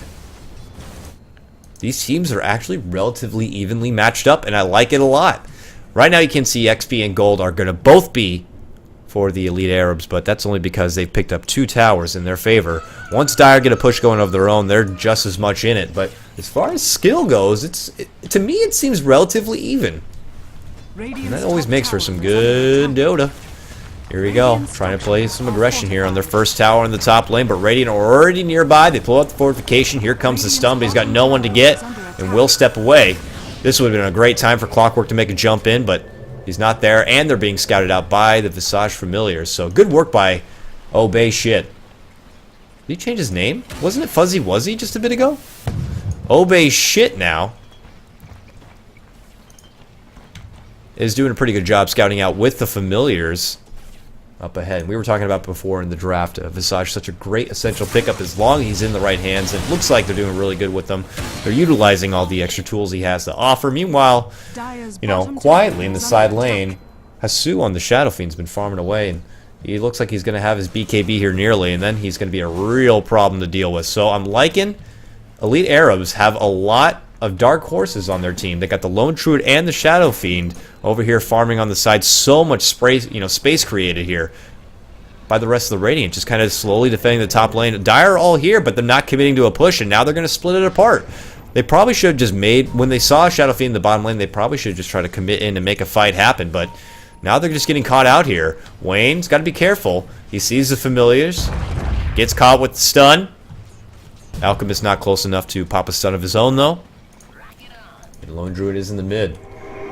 [SPEAKER 1] These teams are actually relatively evenly matched up, and I like it a lot. Right now you can see XP and Gold are going to both be for the Elite Arabs, but that's only because they've picked up 2 towers in their favor. Once Dire get a push going of their own, they're just as much in it. But as far as skill goes, to me it seems relatively even. And that always makes for some good Dota. Here we go, trying to play some aggression here on their first tower in the top lane, but Radiant are already nearby. They pull out the fortification. Here comes the stun, but he's got no one to get and will step away. This would have been a great time for Clockwork to make a jump in, but he's not there, and they're being scouted out by the Visage Familiars. So good work by Obey Shit. Did he change his name? Wasn't it Fuzzy Wuzzy just a bit ago? Obey Shit now is doing a pretty good job scouting out with the Familiars. up ahead. We were talking about before in the draft, Visage, such a great essential pickup as long as he's in the right hands. And it looks like they're doing really good with them. They're utilizing all the extra tools he has to offer. Meanwhile, you know, quietly in the side lane, Hasu on the Shadow Fiend's been farming away, and he looks like he's going to have his BKB here nearly, and then he's going to be a real problem to deal with. So I'm liking Elite Arabs have a lot of dark horses on their team. They got the Lone Druid and the Shadow Fiend over here farming on the side. So much space created here by the rest of the Radiant, just kind of slowly defending the top lane. Dire are all here, but they're not committing to a push, and now they're going to split it apart. They probably should have just made, when they saw Shadow Fiend in the bottom lane, they probably should have just tried to commit in and make a fight happen, but now they're just getting caught out here. Wayne's got to be careful. He sees the familiars, gets caught with the stun. Alchemist not close enough to pop a stun of his own, though. And Lone Druid is in the mid.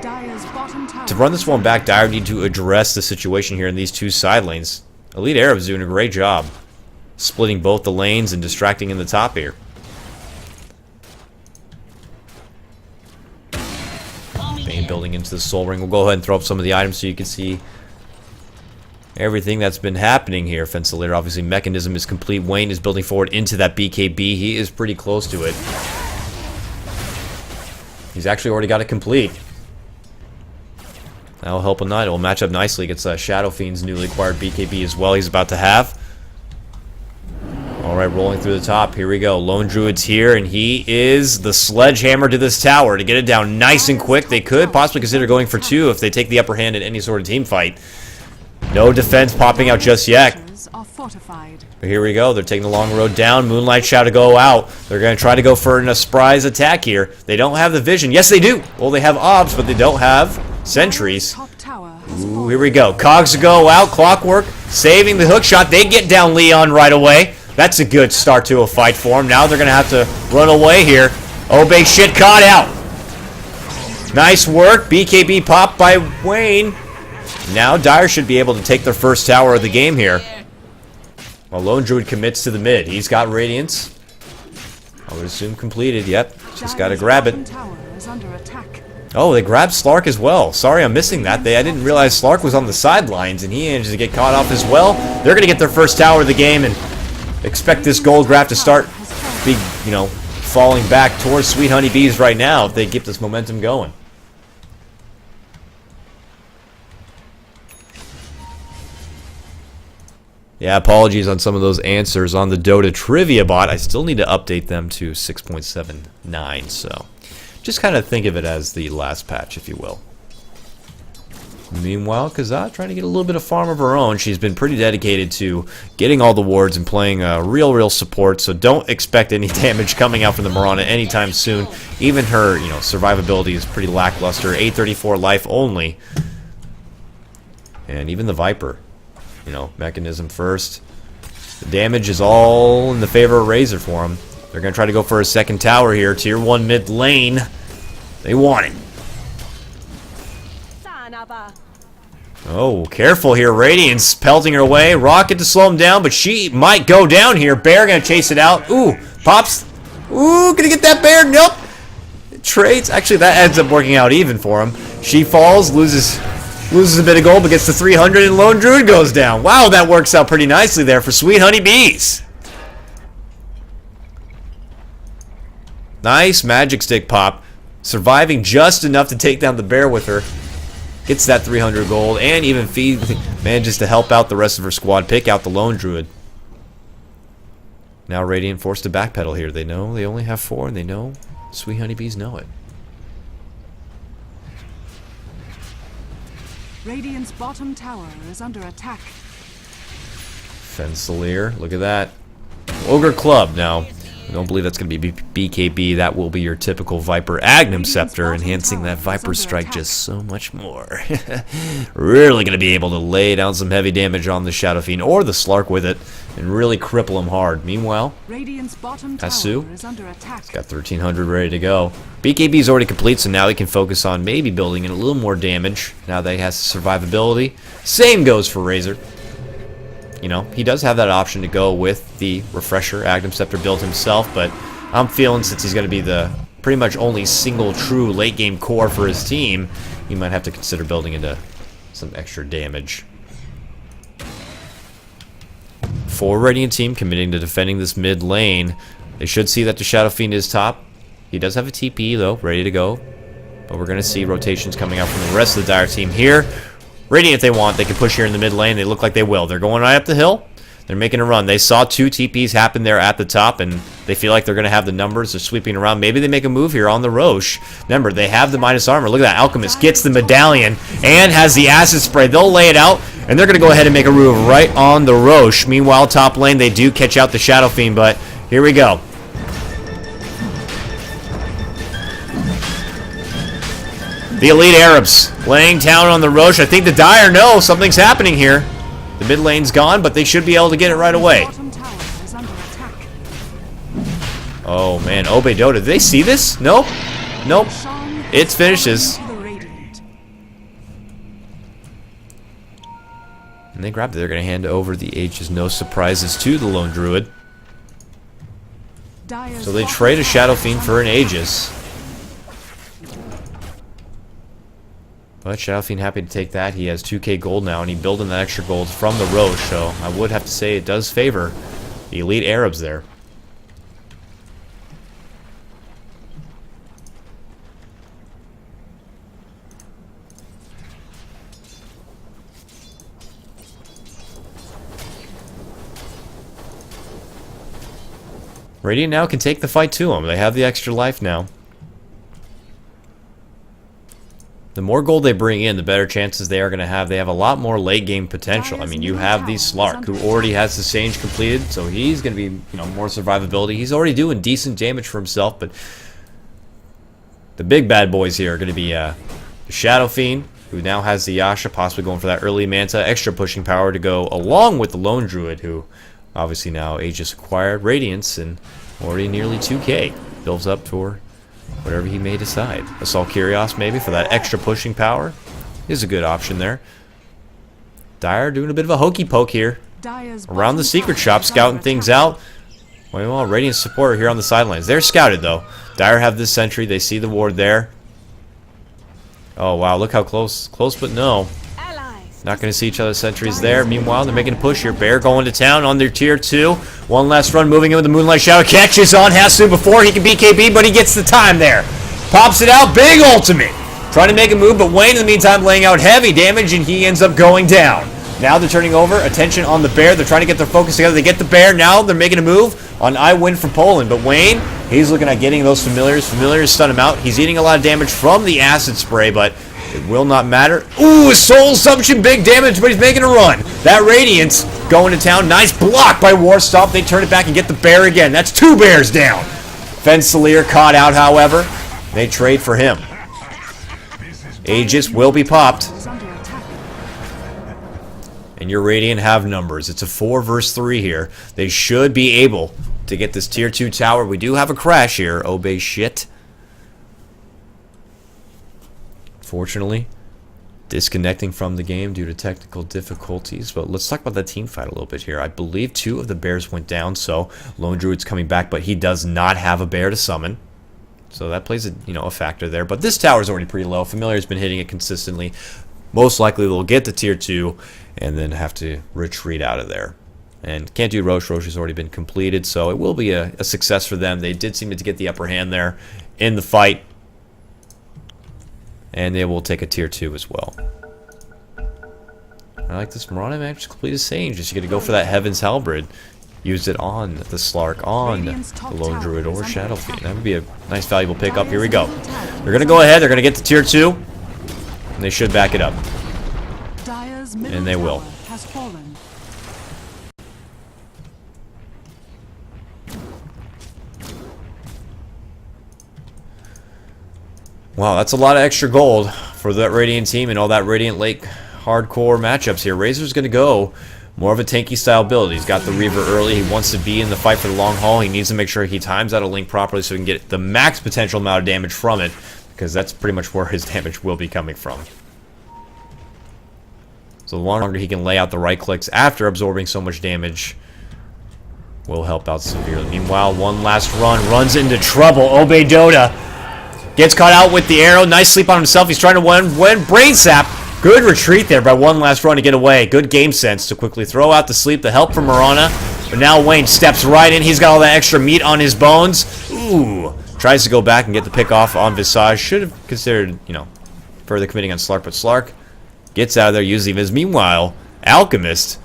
[SPEAKER 1] To run this one back, Dire need to address the situation here in these two side lanes. Elite Arab's doing a great job splitting both the lanes and distracting in the top here. Bane building into the Soul Ring. We'll go ahead and throw up some of the items so you can see everything that's been happening here. Fencer obviously mechanism is complete. Wayne is building forward into that BKB. He is pretty close to it. He's actually already got it complete. That'll help him not. It will match up nicely against Shadow Fiend's newly acquired BKB as well. He's about to have. Alright, rolling through the top. Here we go. Lone Druid's here, and he is the sledgehammer to this tower to get it down nice and quick. They could possibly consider going for 2 if they take the upper hand in any sort of team fight. No defense popping out just yet. But here we go. They're taking the long road down. Moonlight Shout to go out. They're going to try to go for a surprise attack here. They don't have the vision. Yes, they do. Well, they have obs, but they don't have sentries. Ooh, here we go. Cogs to go out. Clockwork saving the hook shot. They get down Leon right away. That's a good start to a fight for him. Now they're going to have to run away here. Obey shit caught out. Nice work. BKB popped by Wayne. Now Dire should be able to take their first tower of the game here. While Lone Druid commits to the mid. He's got Radiance. I would assume completed. Yep. Just got to grab it. Oh, they grabbed Slark as well. Sorry, I'm missing that. I didn't realize Slark was on the sidelines, and he managed to get caught off as well. They're going to get their first tower of the game, and expect this gold graph to start falling back towards Sweet Honeybees right now if they keep this momentum going. Yeah, apologies on some of those answers on the Dota Trivia bot. I still need to update them to 6.79, so just kind of think of it as the last patch, if you will. Meanwhile, Kazat trying to get a little bit of farm of her own. She's been pretty dedicated to getting all the wards and playing real support, so don't expect any damage coming out from the Mirana anytime soon. Even her, survivability is pretty lackluster. 834 life only. And even the Viper, mechanism first. The damage is all in the favor of Razor for him. They're going to try to go for a second tower here. Tier 1 mid lane. They want it. Oh, careful here. Radiance pelting her way. Rocket to slow him down, but she might go down here. Bear gonna chase it out. Ooh, pops. Ooh, gonna get that bear. Nope. Trades. Actually, that ends up working out even for him. She falls, loses a bit of gold, but gets to 300, and Lone Druid goes down. Wow, that works out pretty nicely there for Sweet Honeybees. Nice magic stick pop. Surviving just enough to take down the bear with her. Gets that 300 gold, and even manages to help out the rest of her squad, pick out the Lone Druid. Now Radiant forced to backpedal here. They know they only have 4, and they know Sweet Honeybees know it.
[SPEAKER 2] Radiant's bottom tower is under attack.
[SPEAKER 1] Fencer, look at that. Ogre Club now. I don't believe that's going to be BKB. That will be your typical Viper Agnum Scepter, enhancing that Viper Strike just so much more. Really going to be able to lay down some heavy damage on the Shadow Fiend or the Slark with it and really cripple him hard. Meanwhile, Hasu has got 1300 ready to go. BKB is already complete, so now he can focus on maybe building in a little more damage now that he has survivability. Same goes for Razor. He does have that option to go with the Refresher Agnum Scepter build himself, but I'm feeling since he's going to be the pretty much only single true late game core for his team, he might have to consider building into some extra damage. For Radiant team committing to defending this mid lane. They should see that the Shadow Fiend is top. He does have a TP though, ready to go. But we're going to see rotations coming out from the rest of the Dire team here. Radiant, if they want, they can push here in the mid lane. They look like they will. They're going right up the hill. They're making a run. They saw 2 TPs happen there at the top, and they feel like they're going to have the numbers. They're sweeping around. Maybe they make a move here on the Roche. Remember, they have the minus armor. Look at that. Alchemist gets the medallion and has the acid spray. They'll lay it out, and they're going to go ahead and make a move right on the Roche. Meanwhile, top lane, they do catch out the Shadow Fiend, but here we go. The Elite Arabs laying down on the Roche. I think the Dire know something's happening here. The mid lane's gone, but they should be able to get it right away. Oh, man. Obey Dota. Did they see this? Nope. Nope. It finishes. And they grabbed it. They're going to hand over the Aegis. No surprises to the Lone Druid. So they trade a Shadow Fiend for an Aegis. But Shadow Fiend happy to take that. He has 2k gold now, and he building that extra gold from the Roche, so I would have to say it does favor the Elite Arabs there. Radiant now can take the fight to them. They have the extra life now. The more gold they bring in, the better chances they are going to have. They have a lot more late game potential. I mean, you have the Slark, who already has the Sage completed, so he's going to be, more survivability. He's already doing decent damage for himself, but the big bad boys here are going to be the Shadow Fiend, who now has the Yasha, possibly going for that early Manta, extra pushing power to go along with the Lone Druid, who obviously now Aegis acquired Radiance and already nearly 2k. Builds up for whatever he may decide. Assault Kyrios maybe for that extra pushing power is a good option there. Dire doing a bit of a hokey poke here around the secret shop, scouting things out. Well, Radiant support here on the sidelines. They're scouted though. Dire have this sentry. They see the ward there. Oh wow, look how close. Close but no. Not going to see each other's sentries there. Meanwhile, they're making a push here. Bear going to town on their tier 2. One last run, moving in with the Moonlight Shadow. Catches on Hasu before he can BKB, but he gets the time there. Pops it out. Big ultimate. Trying to make a move, but Wayne in the meantime laying out heavy damage, and he ends up going down. Now they're turning over. Attention on the Bear. They're trying to get their focus together. They get the Bear. Now they're making a move on I Win for Poland. But Wayne, he's looking at getting those Familiars. Familiars stun him out. He's eating a lot of damage from the acid spray, but it will not matter. Ooh, Soul Assumption, big damage, but he's making a run. That Radiance going to town. Nice block by Warstop. They turn it back and get the Bear again. That's 2 Bears down. Fensalier caught out, however. They trade for him. Aegis will be popped. And your Radiant have numbers. It's a 4 versus 3 here. They should be able to get this tier 2 tower. We do have a crash here. Obey shit. Fortunately, disconnecting from the game due to technical difficulties. But let's talk about that team fight a little bit here. I believe 2 of the Bears went down, so Lone Druid's coming back, but he does not have a Bear to summon. So that plays a factor there. But this tower's already pretty low. Familiar's been hitting it consistently. Most likely they'll get the tier 2 and then have to retreat out of there. And can't do Roche. Roche has already been completed, so it will be a success for them. They did seem to get the upper hand there in the fight. And they will take a tier 2 as well. I like this. Mirana managed to complete a Sage. Just going to go for that Heaven's Halberd. Used it on the Slark, on the Lone Druid, or Shadow Fiend. That would be a nice, valuable pickup. Here we go. They're going to go ahead. They're going to get to tier 2. And they should back it up. And they will. Wow, that's a lot of extra gold for that Radiant team and all that Radiant Lake hardcore matchups here. Razor's going to go more of a tanky style build. He's got the Reaver early. He wants to be in the fight for the long haul. He needs to make sure he times out a link properly so he can get the max potential amount of damage from it, because that's pretty much where his damage will be coming from. So the longer he can lay out the right clicks after absorbing so much damage will help out severely. Meanwhile, one last run. Runs into trouble. Obey Dota. Gets caught out with the arrow. Nice sleep on himself. He's trying to win. Brain Sap. Good retreat there by one last run to get away. Good game sense to quickly throw out to sleep the help from Mirana. But now Wayne steps right in. He's got all that extra meat on his bones. Ooh. Tries to go back and get the pick off on Visage. Should have considered, you know, further committing on Slark. But Slark gets out of there using his. Meanwhile, Alchemist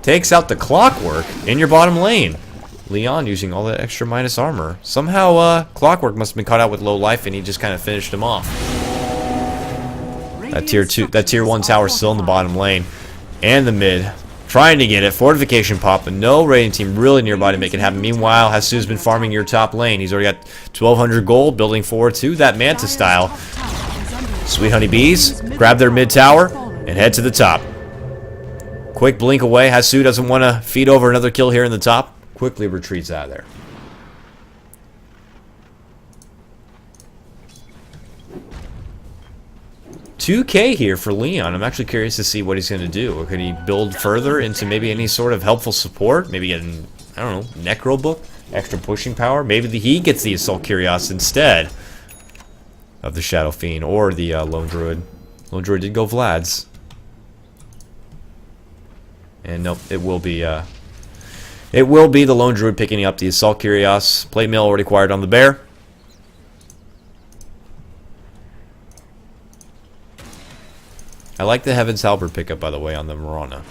[SPEAKER 1] takes out the Clockwork in your bottom lane. Leon using all that extra minus armor. Somehow, Clockwork must have been caught out with low life and he just kind of finished him off. That tier 1 tower still in the bottom lane and the mid, trying to get it. Fortification pop, but no raiding team really nearby to make it happen. Meanwhile, Hasu's been farming your top lane. He's already got 1,200 gold, building forward to that Manta style. Sweet honeybees grab their mid tower and head to the top. Quick blink away. Hasu doesn't want to feed over another kill here in the top. Quickly retreats out of there. $2K here for Leon. I'm actually curious to see what he's going to do. Could he build further into maybe any sort of helpful support? Maybe get an, I don't know, Necro Book? Extra pushing power? Maybe he gets the Assault Curios instead of the Shadow Fiend or the Lone Druid. Lone Druid did go Vlad's. And nope, it will be the Lone Druid picking up the Assault Curios. Plate mail already acquired on the Bear. I like the Heaven's Halberd pickup, by the way, on the Mirana.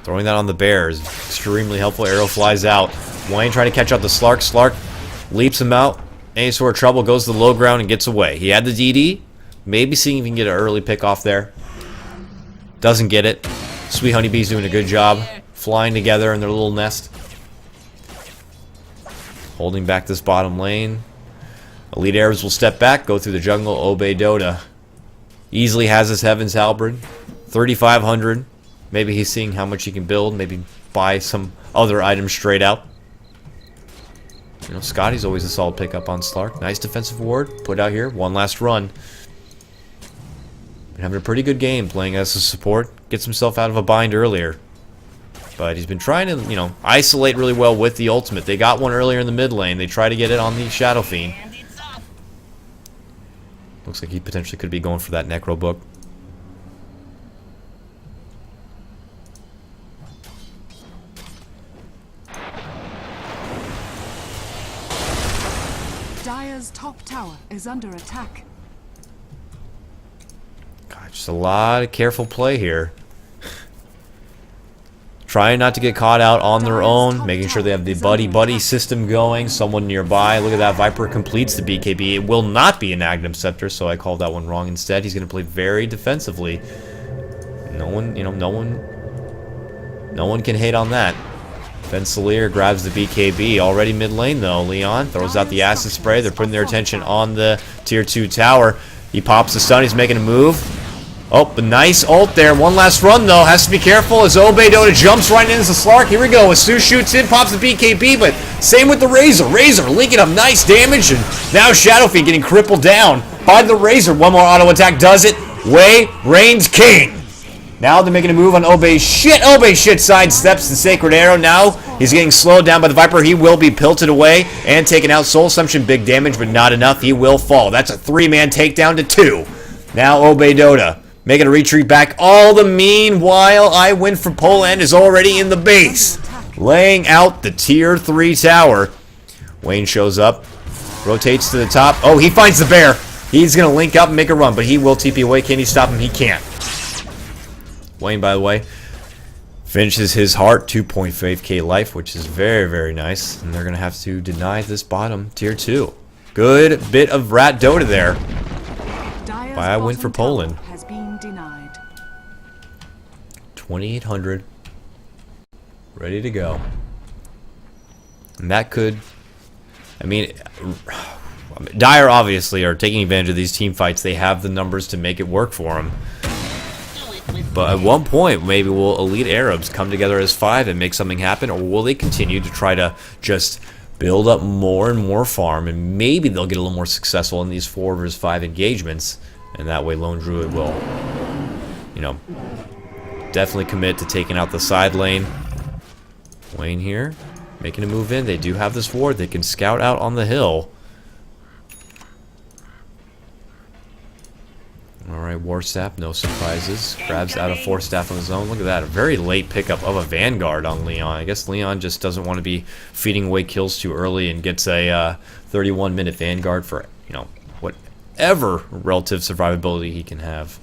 [SPEAKER 1] Throwing that on the Bear is extremely helpful. Arrow flies out. Wayne trying to catch up the Slark. Slark leaps him out. Any sort of trouble, goes to the low ground and gets away. He had the DD. Maybe seeing if he can get an early pick off there. Doesn't get it. Sweet Honeybee's doing a good job. Flying together in their little nest. Holding back this bottom lane. Elite Arabs will step back, go through the jungle, obey Dota. Easily has his Heaven's Halberd. 3,500. Maybe he's seeing how much he can build. Maybe buy some other items straight out. You know, Scotty's always a solid pickup on Slark. Nice defensive ward. Put out here. One last run. Been having a pretty good game playing as a support. Gets himself out of a bind earlier. But he's been trying to, you know, isolate really well with the ultimate. They got one earlier in the mid lane. They try to get it on the Shadow Fiend. Looks like he potentially could be going for that Necro Book.
[SPEAKER 2] Dire's top tower is under attack.
[SPEAKER 1] God, just a lot of careful play here. Trying not to get caught out on their own, making sure they have the buddy-buddy system going, someone nearby. Look at that, Viper completes the BKB. It will not be an Agnum Scepter, so I called that one wrong instead. He's going to play very defensively. No one can hate on that. Fensalier grabs the BKB, already mid lane though. Leon throws out the acid spray. They're putting their attention on the tier 2 tower. He pops the stun, he's making a move. Oh, the nice ult there. One last run, though. Has to be careful as Obey Dota jumps right into the Slark. Here we go. As Stu shoots in, pops the BKB, but same with the Razor. Razor linking up nice damage, and now Shadowfiend getting crippled down by the Razor. One more auto attack does it. Wei reigns king. Now they're making a move on Obey's shit. Obey shit sidesteps the Sacred Arrow. Now he's getting slowed down by the Viper. He will be pelted away and taken out. Soul Assumption, big damage, but not enough. He will fall. That's a 3-man takedown to 2. Now Obey Dota making a retreat back. All the meanwhile, I Win for Poland is already in the base, laying out the tier 3 tower. Wayne shows up, rotates to the top. Oh, he finds the Bear. He's going to link up and make a run, but he will TP away. Can he stop him? He can't. Wayne, by the way, finishes his heart, 2.5k life, which is very, very nice. And they're going to have to deny this bottom tier 2. Good bit of rat Dota there by I Win for Poland. 2,800 ready to go, and that could, I mean, Dire obviously are taking advantage of these team fights. They have the numbers to make it work for them, but at one point maybe will Elite Arabs come together as 5 and make something happen, or will they continue to try to just build up more and more farm, and maybe they'll get a little more successful in these 4 versus 5 engagements, and that way Lone Druid will, you know, definitely commit to taking out the side lane. Wayne here, making a move in. They do have this ward. They can scout out on the hill. Alright, War Staff, no surprises. Grabs out a Force Staff on his own. Look at that, a very late pickup of a Vanguard on Leon. I guess Leon just doesn't want to be feeding away kills too early and gets a 31-minute Vanguard for, you know, whatever relative survivability he can have.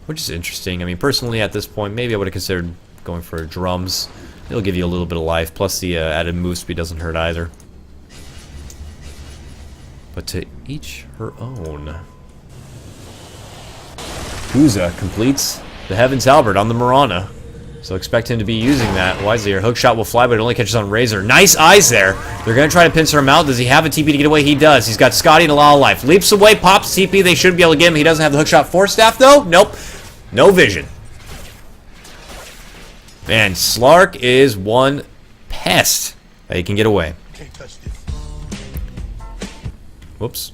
[SPEAKER 1] Which is interesting. I mean, personally, at this point, maybe I would have considered going for drums. It'll give you a little bit of life, plus the added move speed doesn't hurt either. But to each her own. Kuza completes the Heaven's Halberd on the Mirana. So expect him to be using that wisely. Her hook shot will fly, but it only catches on Razor. Nice eyes there. They're going to try to pincer him out. Does he have a TP to get away? He does. He's got Scotty and a lot of life. Leaps away, pops TP. They should be able to get him. He doesn't have the hook shot Force Staff, though. Nope. No vision. Man, Slark is one pest that he can get away. Whoops.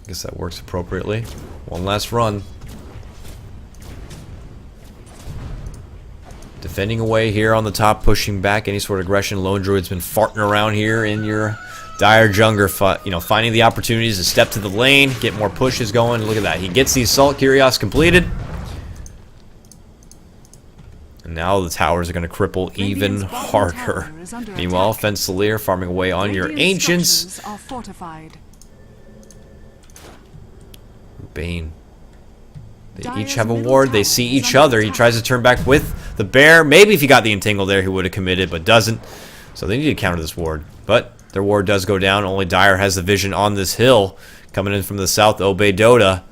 [SPEAKER 1] I guess that works appropriately. One last run. Defending away here on the top, pushing back any sort of aggression. Lone Druid's been farting around here in your dire jungler, you know, finding the opportunities to step to the lane, get more pushes going. Look at that. He gets the Assault Curios completed. And now the towers are going to cripple even harder. Meanwhile, Fensalier farming away on your Ancients. Bane. They each have a ward. They see each other. He tries to turn back with the bear. Maybe if he got the entangle there, he would have committed, but doesn't. So they need to counter this ward. But their ward does go down. Only Dire has the vision on this hill. Coming in from the south, Obey Dota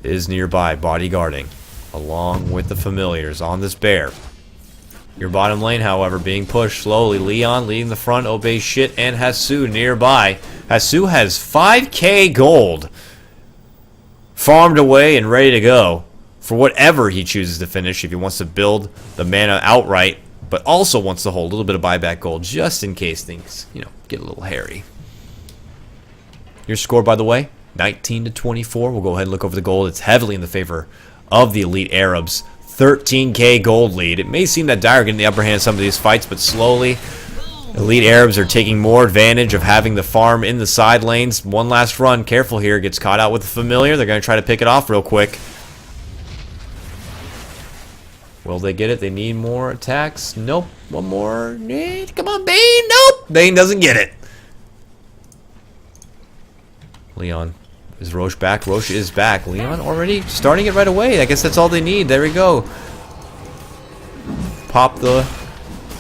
[SPEAKER 1] is nearby, bodyguarding, along with the familiars on this bear. Your bottom lane, however, being pushed slowly. Leon leading the front. Obey shit and Hasu nearby. Hasu has 5k gold farmed away and ready to go for whatever he chooses to finish. If he wants to build the mana outright, but also wants to hold a little bit of buyback gold just in case things, you know, get a little hairy. Your score, by the way, 19-24. We'll go ahead and look over the gold. It's heavily in the favor of the Elite Arabs. 13k gold lead. It may seem that Dire are getting the upper hand in some of these fights, but slowly Elite Arabs are taking more advantage of having the farm in the side lanes. One last run. Careful here. Gets caught out with the familiar. They're going to try to pick it off real quick. Will they get it? They need more attacks. Nope. One more. Come on, Bane. Nope. Bane doesn't get it. Leon. Is Roche back? Roche is back. Leon already starting it right away. I guess that's all they need. There we go. Pop the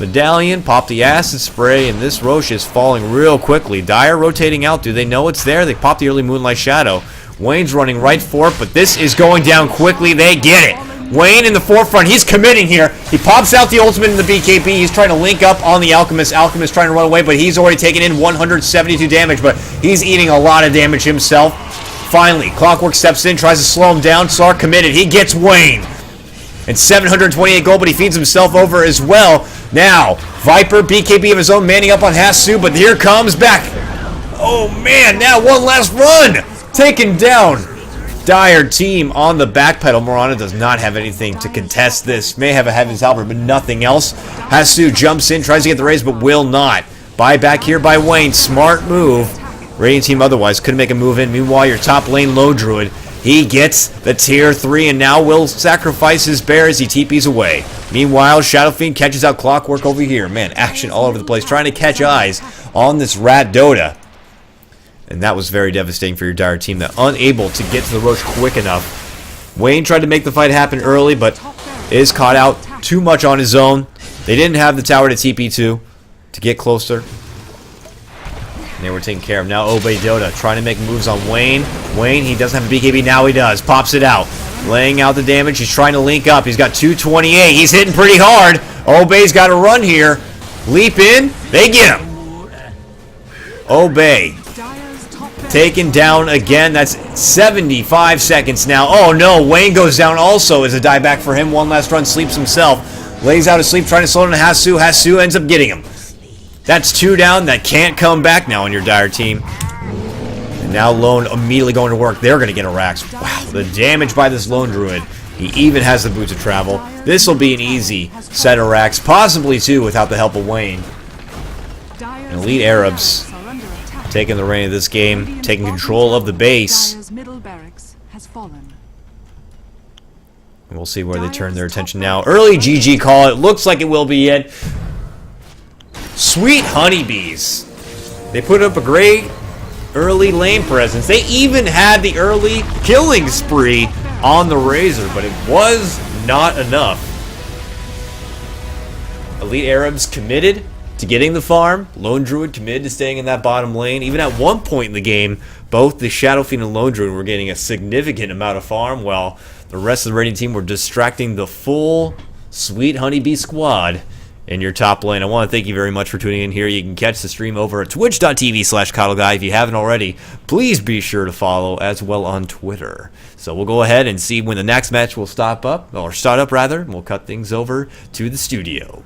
[SPEAKER 1] medallion, pop the acid spray, and this Roche is falling real quickly. Dire rotating out. Do they know it's there? They pop the early Moonlight Shadow. Wayne's running right for it, but this is going down quickly. They get it. Wayne in the forefront. He's committing here. He pops out the ultimate in the BKB. He's trying to link up on the Alchemist. Alchemist trying to run away, but he's already taken in 172 damage, but he's eating a lot of damage himself. Finally, Clockwork steps in, tries to slow him down. Slark committed. He gets Wayne. And 728 gold, but he feeds himself over as well. Now, Viper, BKB of his own, manning up on Hasu, but here comes back. Oh, man, now one last run. Taken down. Dire team on the back pedal. Mirana does not have anything to contest this. May have a Heaven's Halberd, but nothing else. Hasu jumps in, tries to get the raise, but will not. Buyback here by Wayne. Smart move. Radiant team otherwise couldn't make a move in. Meanwhile, your top lane Low Druid, he gets the tier 3 and now will sacrifice his bear as he TPs away. Meanwhile, Shadow Fiend catches out Clockwork over here. Man, action all over the place, trying to catch eyes on this rat Dota. And that was very devastating for your Dire team, that unable to get to the Roche quick enough. Wayne tried to make the fight happen early, but is caught out too much on his own. They didn't have the tower to TP to get closer. They were taken care of. Now Obey Dota trying to make moves on Wayne. Wayne, he doesn't have a BKB. Now he does. Pops it out. Laying out the damage. He's trying to link up. He's got 228. He's hitting pretty hard. Obey's got to run here. Leap in. They get him. Obey. Taken down again. That's 75 seconds now. Oh no. Wayne goes down also as a dieback for him. One last run. Sleeps himself. Lays out asleep trying to slow down Hasu. Hasu ends up getting him. That's 2 down. That can't come back now on your Dire team. And now Lone immediately going to work. They're going to get a Rax. Wow, the damage by this Lone Druid. He even has the boots of travel. This will be an easy set of Rax, possibly 2 without the help of Wayne. And Elite Arabs taking the reign of this game,
[SPEAKER 2] Radiant's
[SPEAKER 1] taking
[SPEAKER 2] bottom
[SPEAKER 1] control of the
[SPEAKER 2] tower,
[SPEAKER 1] base.
[SPEAKER 2] Dire's middle barracks has fallen.
[SPEAKER 1] We'll see where they turn their
[SPEAKER 2] Dire's
[SPEAKER 1] attention
[SPEAKER 2] top
[SPEAKER 1] now.
[SPEAKER 2] barracks
[SPEAKER 1] Early
[SPEAKER 2] is
[SPEAKER 1] GG
[SPEAKER 2] under
[SPEAKER 1] call. It looks like it will be it. Sweet honeybees. They put up a great early lane presence. They even had the early killing spree on the Razor, but it was not enough. Elite Arabs committed to getting the farm. Lone Druid committed to staying in that bottom lane. Even at one point in the game, both the Shadow Fiend and Lone Druid were getting a significant amount of farm, while the rest of the Radiant team were distracting the full Sweet Honeybee squad in your top lane. I want to thank you very much for tuning in here. You can catch the stream over at twitch.tv/KOTLGuy. If you haven't already, please be sure to follow as well on Twitter. So we'll go ahead and see when the next match will start up, and we'll cut things over to the studio.